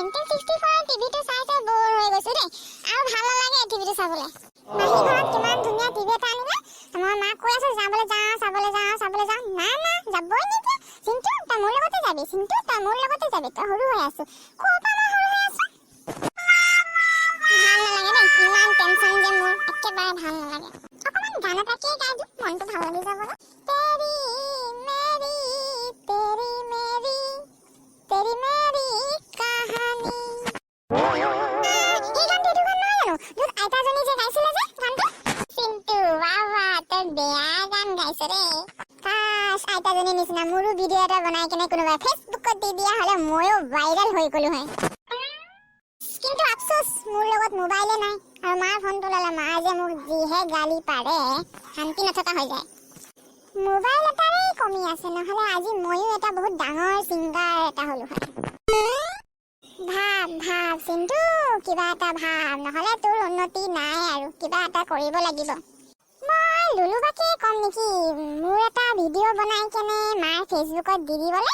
1964 টিভিটো চাই চাই বৰ হৈ গৈছো দেই আৰু ভাল নালাগে টিভিটো চাবলৈ মাহী ঘৰত কিমান ধুনীয়া টিভি এটা আনিলে মই মাক কৈ আছো চাবলৈ যাওঁ না যাবই নিদিয়ে চিন্তু তই মোৰ লগতে যাবি তই সৰু হৈ আছো ক'ৰ পৰা মই সৰু হৈ আছো ভাল নালাগে দেই ইমান টেনচন যে মোৰ একেবাৰে ভাল নালাগে অকমান গান এটাকে গাই দিওঁ মনটো ভাল লাগি যাব ন तेरी मेरी कहानी এই গানটো গান নহয় জানো য'ত আইতাজনী যে গাইছিলে যে গানটো চিন্তু বাবা তই বেয়া গান গাইছ ৰে কাশ আইতাজনীৰ নিচিনা মোৰো ভিডিঅ' এটা বনাই কেনে কোনোবাই ফেচবুকত দি দিয়া হ'লে ময়ো ভাইৰেল হৈ গ'লো হয় কিন্তু আফচোচ মোৰ লগত মোবাইলে নাই আৰু মাৰ ফোনটো ল'লে মায়ে যে মোক যিহে গালি পাৰে শান্তি নথকা হৈ যায় মোবাইল এটাৰে কমি আছে নহলে আজি ময়ো এটা বহুত ডাঙৰ সিঙ্গাৰ এটা হলো হয় ভাব সিন্ধু কিবা এটা ভাব নহলে তোৰ উন্নতি নাই আৰু কিবা এটা কৰিব লাগিব মই লুলুবাকে কম নেকি মোৰ এটা ভিডিঅ' বনাই কেনে মাৰ ফেচবুকত দি দিবলে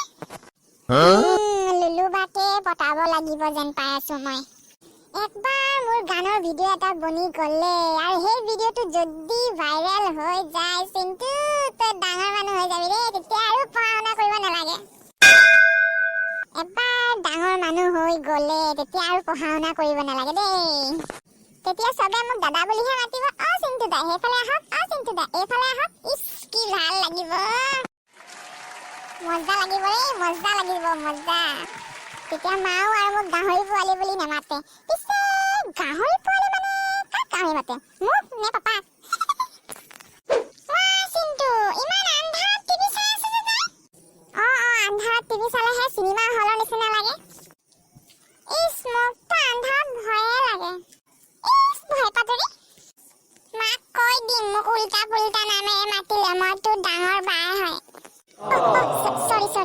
লুলুবাকে পটাব লাগিব যেন পাই আছো মই একবাৰ মোৰ গানৰ ভিডিঅ' এটা বনি গ'লে আৰু সেই ভিডিঅ'টো যদি ভাইৰেল হৈ যায় চিন্তু তই ডাঙৰ মানুহ হৈ যাবি ৰে তেতিয়া আৰু পঢ়া-শুনা কৰিব নালাগে এবাৰ ডাঙৰ মানুহ হৈ গ'লে তেতিয়া আৰু পঢ়া-শুনা কৰিব নালাগে দেই তেতিয়া সবে মোক দাদা বুলিহে মাতিব চিন্তু দা সেইফালে আহক চিন্তু দা এইফালে আহক ইছ কি ভাল লাগিব মজা লাগিব ৰে মজা তেতিয়া মাও আৰু মোক গাহৰি পোৱালি বুলি নামাতে পিছে গাহৰি পোৱালি মানে কাক গাহৰি মাতে মোক নে পাপা চিন্তু ইমান আন্ধাৰত টিভি চাই আছে যে তই আন্ধাৰত টিভি চালেহে চিনেমা হলৰ নিচিনা লাগে ইছ মোকতো আন্ধাৰত ভয়ে লাগে ভয় পাতৰি মাক কৈ দিম মোক উল্টা পুল্টা নামেৰে মাতিলে মই তোৰ ডাঙৰ বাই হয়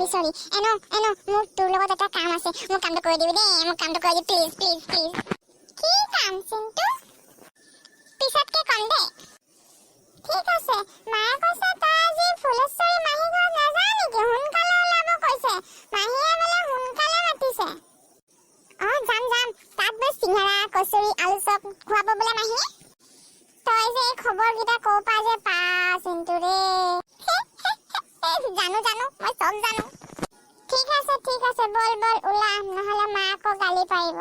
সৰি এনো মোক তোৰ লগত এটা কাম আছে মোক কামটো কৰি দিবি দেই মোক কামটো কৰি দিবি প্লিজ কি কাম চিন্তু পিছতকে কম দে ঠিক আছে মায়ে কৈছে তই আজি ফুলেশ্বৰী মাহী ঘৰত নাযাৱ নেকি সোনকালে ওলাব কৈছে মাহীয়ে বোলে সোনকালে মাতিছে যাম তাত বোলে চিঙৰা কচুৰি আলু চপ খুৱাব বোলে মাহীয়ে তই যে খবৰকেইটা ক'ৰ পৰা যে পা চিন্তু ৰে জানো মই সব জানো ঠিক আছে বল ওলা নহলে মা আকৌ গালি পাৰিব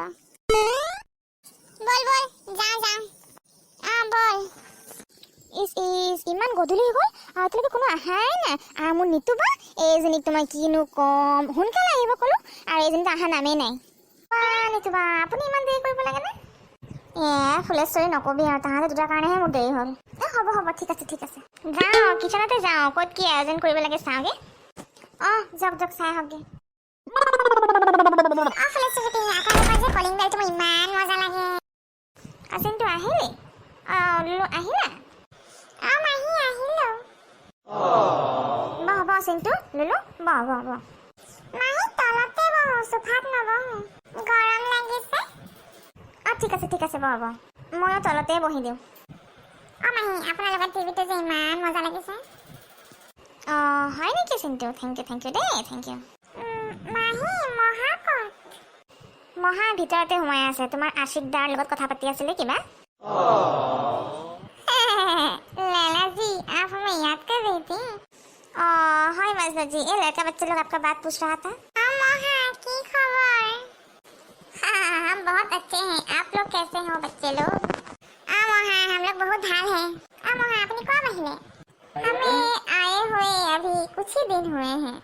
বল যাও বল ইস ইমান গধূলি গ'ল আৰু এতিয়ালৈকে কোনো আহাই নাই আৰু মোৰ নিতুবা এইজনীক তোমাৰ কিনো কম সোনকালে আহিব ক'লো আৰু এইজনীতো অহা নামেই নাই নিতুবা আপুনি ইমান দেৰি কৰিব লাগেনে ফুলেশ্বৰী নকবি আৰু তাহাঁতে দুটাৰ কাৰণেহে মোৰ দেৰি হ'ল হ'ব ঠিক আছে যাওঁ কিচেনতে যাওঁ ক'ত কি আয়োজন কৰিব লাগে চাওঁগে যাওক চাই আহকগে কলিং বেলটো মোৰ ইমান মজা লাগে চিন্তু আহিলি লুলু আহিলা মাহী আহিলো বহ চিন্তু লুলু বহ মাহী তলতে বহ সোফাত নবহো গৰম লাগিছে ঠিক আছে বহ ময়ো তলতে বহি দিওঁ মাহী আপোনাৰ লগত টিভিটো যে ইমান মজা লাগিছে হয় নেকি চিন্তু থেংক ইউ দেই থেংক ইউ মাহী মহা ভিতৰতে সোমাই আছে তোমাৰ আশিক দাৰ লগত কথা পাতি আছিলে কিবা लैला जी आप हमें याद कर रही थी हाय मजनू जी ये लड़का बच्चे लोग आपका बात पूछ रहा था की खबर हम बहुत अच्छे हैं आप लोग कैसे हो बच्चे लोग हम लोग बहुत हाल है अपनी कौन महीने हमें आए हुए अभी कुछ ही दिन हुए हैं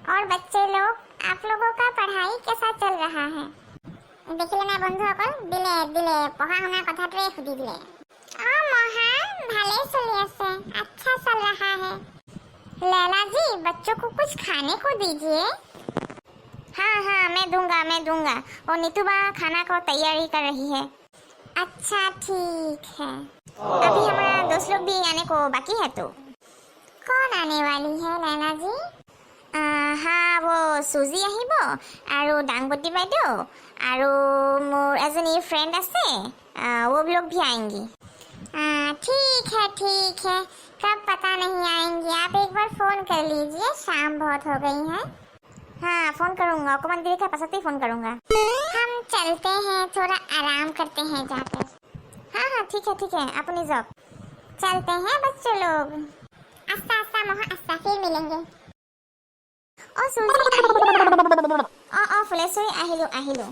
और बच्चे लोग आप लोगों का पढ़ाई कैसा चल रहा है देखिले ना बंधुসকল दिले पढ़ा-শুনা কথাটোৱে সুধি দিলে भाले चल रहा अच्छा चल रहा है लैला जी बच्चों को कुछ खाने को दीजिए हाँ मैं दूंगा और नीतूबा खाना को तैयारी कर रही है अच्छा ठीक है अभी हमारा दोस्त लोग भी आने को बाकी है तो कौन आने वाली है लैला जी हाँ वो सुजी আহিব আৰু ডাংবতি বাইদেউ আৰু মোৰ এজনী ফ্ৰেণ্ড আছে वो लोग भी आएंगी ठीक है कब पता नहीं आएंगी आप एक बार फोन कर लीजिए शाम बहुत हो गई है हाँ फोन करूंगा অকমান দেৰি কা পাছতেই फोन करूंगा हम चलते हैं, थोड़ा आराम करते हैं जाकर। हाँ हाँ ठीक है अपनी जॉब चलते हैं बच्चों लोग। अच्छा अच्छा मोहा अच्छा, फिर मिलेंगे। ओ सुजी ओ ফুলেশ্বৰী আহিলো।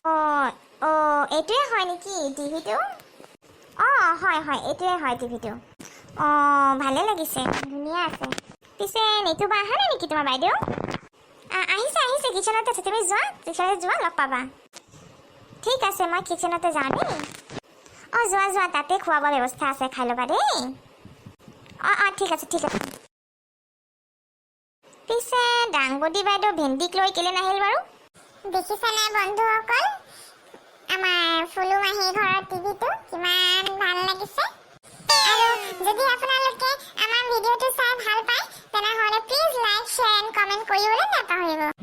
অ এইটোৱে হয় নেকি টিভিটো? অ হয় এইটোৱে হয় টিভিটো। অ ভালে লাগিছে, ধুনীয়া আছে। পিছে নিতুবা অহা নাই নেকি তোমাৰ বাইদেউ? আহিছে কিচেনতে আছে, তুমি যোৱা লগ পাবা। ঠিক আছে মই কিচেনতে যাওঁ দেই। অ যোৱা তাতে খোৱাবৰ ব্যৱস্থা আছে, খাই ল'বা দেই। অ ঠিক আছে। পিছে ডাংবডী বাইদেউ ভেন্দিক লৈ কেলে নাহিল বাৰু? দেখিছানে বন্ধুসকল, আমাৰ ফুলু মাহীৰ ঘৰৰ টিভিটো কিমান ভাল লাগিছে। আৰু যদি আপোনালোকে আমাৰ ভিডিঅ'টো চাই ভাল পায় তেনেহ'লে please like share and comment কৰিবলৈ নাপাহৰিব।